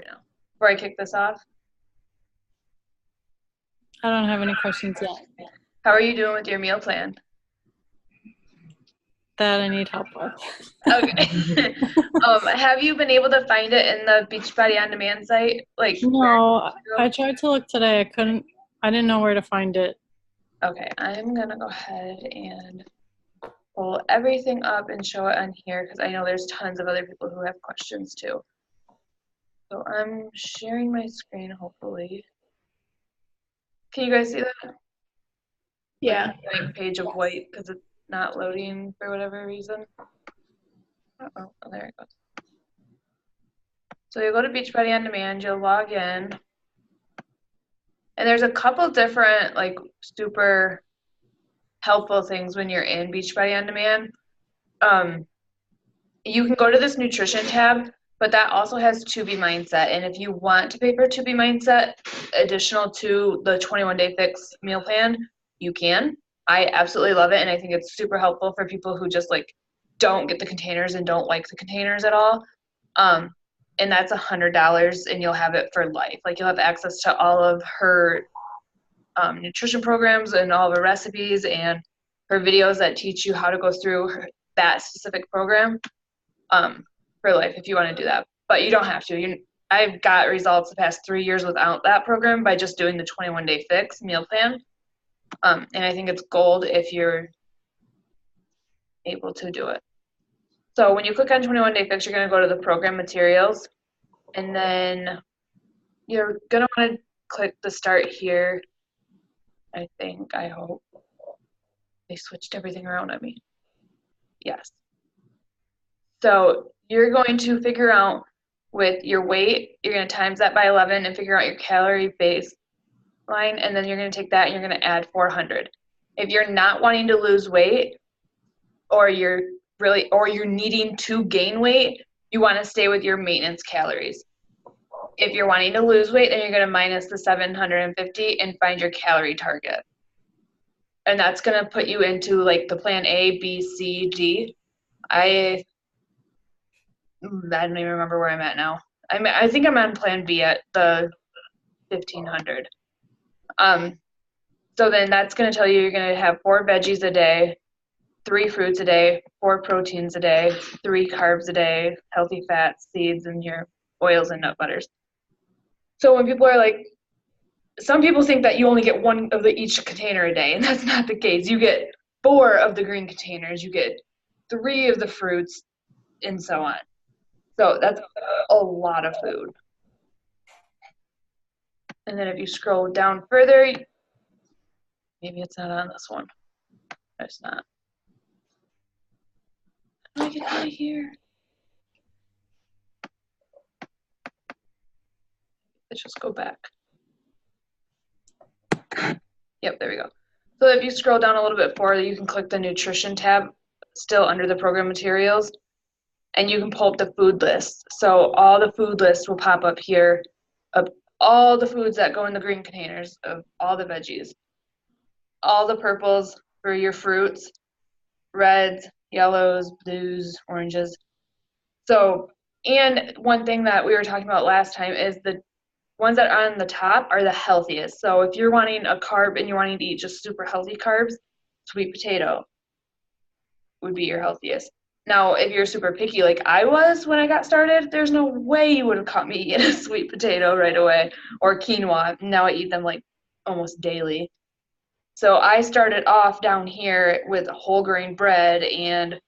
now before I kick this off? I don't have any questions yet How are you doing with your meal plan? that I need help with. Okay. Have you been able to find it in the Beachbody On Demand site? Like where No, to I go? tried to look today. I didn't know where to find it. Okay, I'm gonna go ahead and pull everything up and show it on here because I know there's tons of other people who have questions too. So I'm sharing my screen, hopefully. Can you guys see that? Like Yeah. blank page of white because it's not loading for whatever reason. Oh, there it goes. So you go to Beachbody On Demand, you'll log in, and there's a couple different like super helpful things when you're in Beachbody On Demand. Um, you can go to this nutrition tab, but that also has To Be Mindset. And if you want to pay for To Be Mindset, additional to the 21-day fix meal plan, you can. I absolutely love it, and I think it's super helpful for people who just like don't get the containers and don't like the containers at all. Um, and that's $100, and you'll have it for life. Like you'll have access to all of her nutrition programs and all of her recipes and her videos that teach you how to go through that specific program for life if you want to do that. But you don't have to. I've got results the past 3 years without that program by just doing the 21-day fix meal plan. And I think it's gold if you're able to do it. So when you click on 21-day fix, you're going to go to the program materials, and then you're going to want to click the start here. I hope. They switched everything around on me. Yes. So you're going to figure out with your weight, you're going to times that by 11 and figure out your calorie baseline, and then you're going to take that and you're going to add 400. If you're not wanting to lose weight, or you're needing to gain weight, you want to stay with your maintenance calories. If you're wanting to lose weight, then you're going to minus the 750 and find your calorie target. And that's going to put you into like the plan A, B, C, D. I don't even remember where I'm at now. I think I'm on plan B at the 1500. So then that's going to tell you you're going to have 4 veggies a day, 3 fruits a day, 4 proteins a day, 3 carbs a day, healthy fats, seeds, and your oils and nut butters. So when people are like, some people think that you only get 1 of each container a day, and that's not the case. You get 4 of the green containers, you get 3 of the fruits, and so on. So that's a lot of food. And then if you scroll down further, maybe it's not on this one. It's not. How do I get out of here? Let's just go back. Yep, there we go. So if you scroll down a little bit further, you can click the nutrition tab, still under the program materials, and you can pull up the food list. So all the food lists will pop up here of all the foods that go in the green containers of all the veggies. All the purples for your fruits, reds, yellows, blues, oranges. So, and one thing that we were talking about last time is the ones that are on the top are the healthiest. So if you're wanting a carb and you're wanting to eat just super healthy carbs, sweet potato would be your healthiest. Now, if you're super picky like I was when I got started, there's no way you would have caught me eating a sweet potato right away or quinoa. Now I eat them like almost daily. So I started off down here with whole grain bread and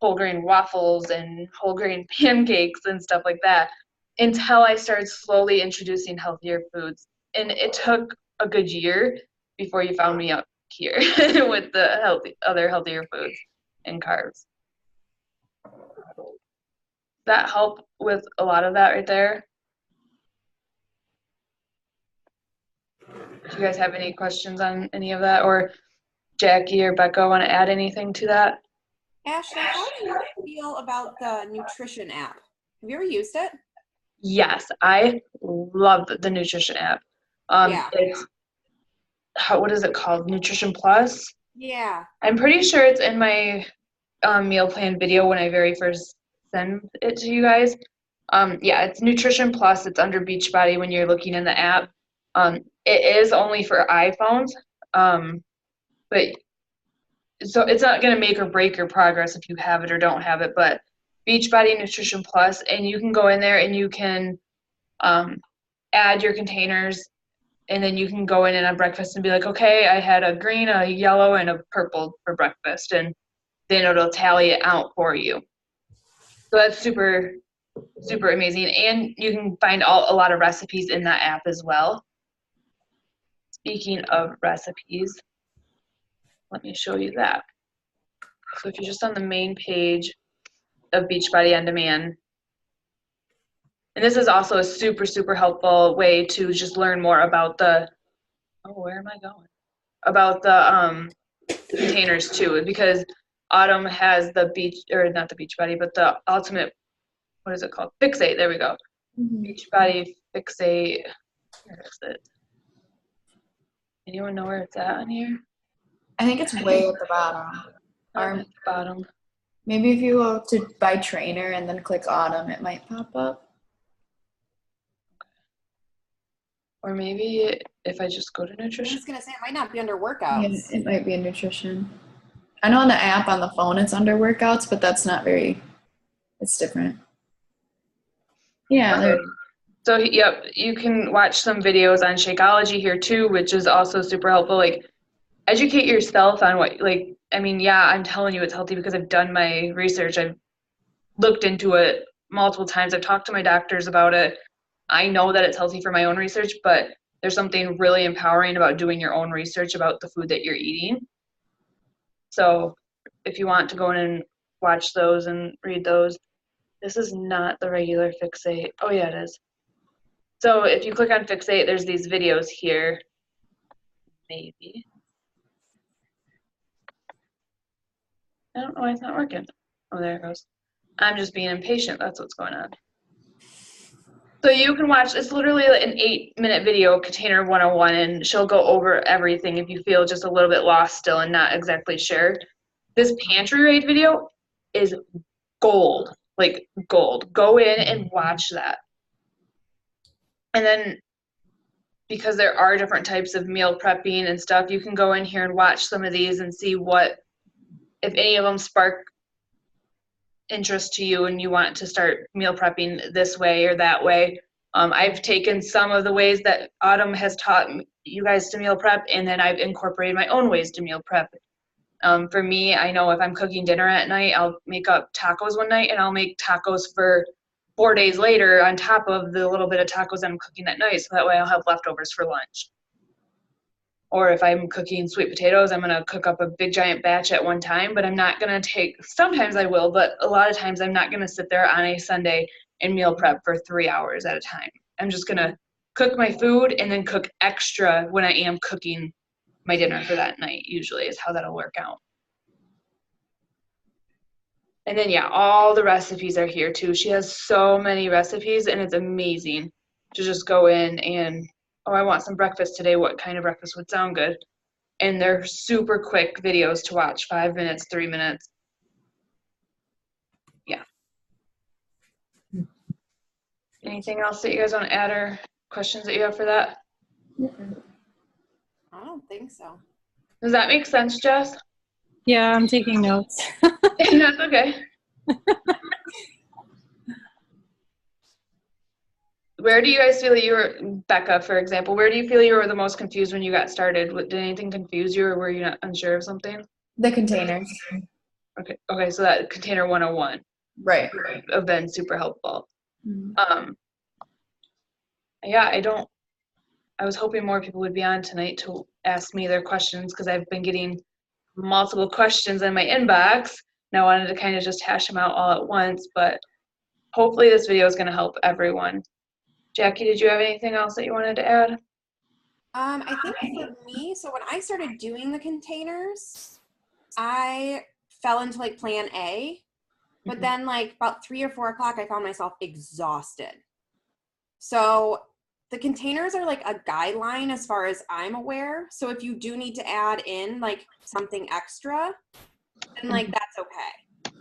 whole grain waffles and whole grain pancakes and stuff like that until I started slowly introducing healthier foods. And it took a good year before you found me up here with the other healthier foods and carbs. That help with a lot of that right there. Do you guys have any questions on any of that? Or Jackie or Becca want to add anything to that? Ashley, how do you feel about the nutrition app? Have you ever used it? Yes, I love the nutrition app. Yeah. It's what is it called? Nutrition Plus. Yeah. I'm pretty sure it's in my meal plan video when I very first send it to you guys. Yeah, it's Nutrition Plus. It's under Beachbody when you're looking in the app. It is only for iPhones, but so it's not going to make or break your progress if you have it or don't have it. But Beachbody Nutrition Plus, and you can go in there and you can add your containers, and then you can go in and on breakfast and be like, okay, I had a green, a yellow, and a purple for breakfast, and then it'll tally it out for you. So that's super, super amazing. And you can find a lot of recipes in that app as well. Speaking of recipes, let me show you that. So if you're just on the main page of Beachbody On Demand, and this is also a super, super helpful way to just learn more about the, where am I going? About the containers too, because Autumn has the not the Beachbody, but the Ultimate, what is it called? Fixate, there we go. Beachbody Fixate, where is it? Anyone know where it's at on here? I think it's way at the bottom. At the bottom. Maybe if you go to buy trainer and then click Autumn, it might pop up. Or maybe if I just go to I was nutrition. just gonna say it might not be under Yeah, workouts. it might be in nutrition. I know on the app on the phone it's under workouts, but that's not very, it's different. Yeah, there it is. So, yep, you can watch some videos on Shakeology here too, which is also super helpful. Like, educate yourself on what, like, I mean, yeah, I'm telling you it's healthy because I've done my research. I've looked into it multiple times. I've talked to my doctors about it. I know that it's healthy for my own research, but there's something really empowering about doing your own research about the food that you're eating. So if you want to go in and watch those and read those, this is not the regular Fixate. Oh yeah, it is. So if you click on Fixate, there's these videos here. Maybe. I don't know why it's not working. Oh, there it goes. I'm just being impatient. That's what's going on. So you can watch, it's literally an 8-minute video, Container 101, and she'll go over everything if you feel just a little bit lost still and not exactly sure. This pantry raid video is gold, like gold. Go in and watch that. And then because there are different types of meal prepping and stuff, you can go in here and watch some of these and see what, if any of them spark interest to you and you want to start meal prepping this way or that way. I've taken some of the ways that Autumn has taught you guys to meal prep, and then I've incorporated my own ways to meal prep. For me, I know if I'm cooking dinner at night, I'll make up tacos one night and I'll make tacos for 4 days later on top of the little bit of tacos I'm cooking at night, so that way I'll have leftovers for lunch. Or if I'm cooking sweet potatoes, I'm going to cook up a big giant batch at one time, but I'm not going to take, sometimes I will, but a lot of times I'm not going to sit there on a Sunday and meal prep for 3 hours at a time. I'm just going to cook my food and then cook extra when I am cooking my dinner for that night, usually is how that'll work out. And then, yeah, all the recipes are here too. She has so many recipes, and it's amazing to just go in and, oh, I want some breakfast today. What kind of breakfast would sound good? And they're super quick videos to watch, 5 minutes, 3 minutes. Yeah. Anything else that you guys want to add or questions that you have for that? I don't think so. Does that make sense, Jess? Yeah, I'm taking notes. That's okay. Where do you guys feel you were, Becca, for example, where do you feel you were the most confused when you got started? Did anything confuse you, or were you not unsure of something? The containers. Okay, so that Container 101 Right. have been super helpful. Mhm. Yeah, I was hoping more people would be on tonight to ask me their questions, because I've been getting multiple questions in my inbox, and I wanted to kind of just hash them out all at once, but hopefully this video is going to help everyone. Jackie, did you have anything else that you wanted to add? I think for me, so when I started doing the containers, I fell into like plan A, but then like about 3 or 4 o'clock, I found myself exhausted. So the containers are like a guideline as far as I'm aware. So if you do need to add in like something extra, then like that's okay.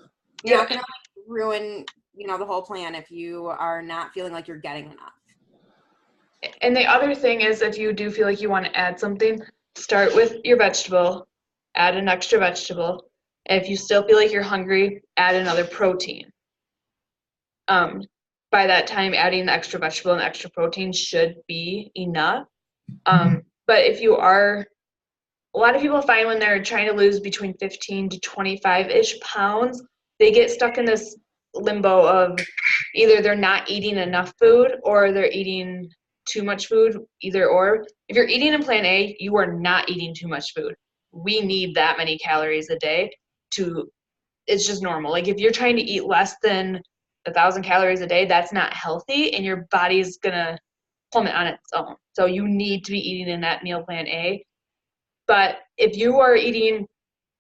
You're not gonna like ruin the whole plan if you are not feeling like you're getting enough. And the other thing is, if you do feel like you want to add something, start with your vegetable, add an extra vegetable. And if you still feel like you're hungry, add another protein. By that time, adding the extra vegetable and extra protein should be enough. But if you are, a lot of people find when they're trying to lose between 15 to 25-ish pounds, they get stuck in this limbo of either they're not eating enough food or they're eating too much food, either or. If you're eating in plan A, you are not eating too much food. We need that many calories a day it's just normal. Like if you're trying to eat less than 1,000 calories a day, that's not healthy and your body's gonna plummet on its own. So you need to be eating in that meal plan A. But if you are eating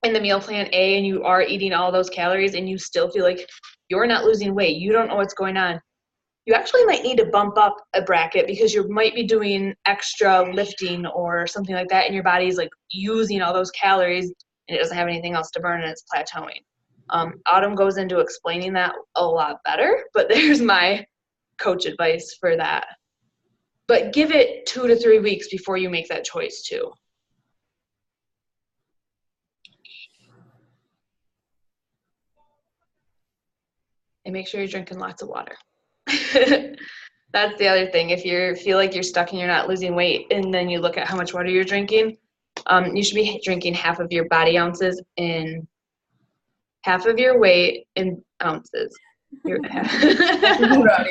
in the meal plan A and you are eating all those calories and you still feel like you're not losing weight, you don't know what's going on, you actually might need to bump up a bracket because you might be doing extra lifting or something like that and your body's like using all those calories and it doesn't have anything else to burn and it's plateauing. Autumn goes into explaining that a lot better, but there's my coach advice for that. But give it 2 to 3 weeks before you make that choice too. And make sure you're drinking lots of water. That's the other thing. If you feel like you're stuck and you're not losing weight and then you look at how much water you're drinking, you should be drinking half of your body ounces in half of your weight in ounces. Your Body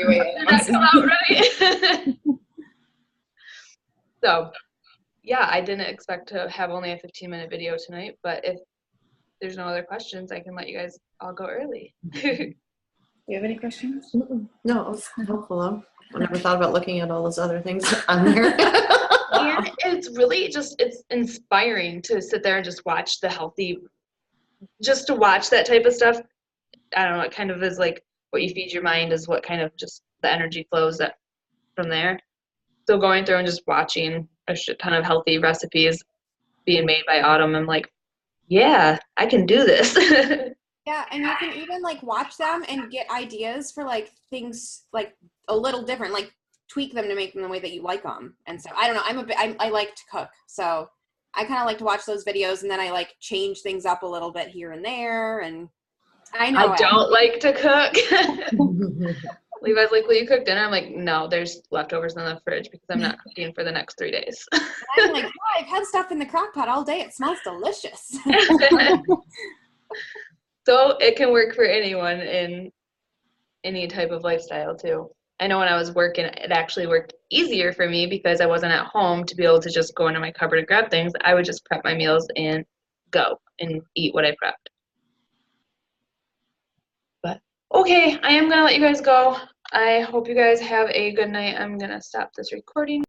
weight in Did that ounces. come out right? So, yeah, I didn't expect to have only a 15-minute video tonight, but if there's no other questions, I can let you guys all go early. Do you have any questions? No, it was helpful though. I never thought about looking at all those other things on there. And it's really it's inspiring to sit there and just watch just to watch that type of stuff. I don't know, it kind of is like what you feed your mind is what kind of just the energy flows that from there. So going through and just watching a shit ton of healthy recipes being made by Autumn, I'm like, yeah, I can do this. Yeah, and you can even like watch them and get ideas for like things like a little different, like tweak them to make them the way that you like them. And so I don't know, I like to cook, so I kind of like to watch those videos and then I like change things up a little bit here and there. And I know I don't like to cook. Levi's like, will you cook dinner? I'm like, no, there's leftovers in the fridge because I'm not cooking for the next 3 days. I'm like, oh, I've had stuff in the crock pot all day. It smells delicious. So it can work for anyone in any type of lifestyle too. I know when I was working, it actually worked easier for me because I wasn't at home to be able to just go into my cupboard and grab things. I would just prep my meals and go and eat what I prepped. But okay, I am going to let you guys go. I hope you guys have a good night. I'm going to stop this recording.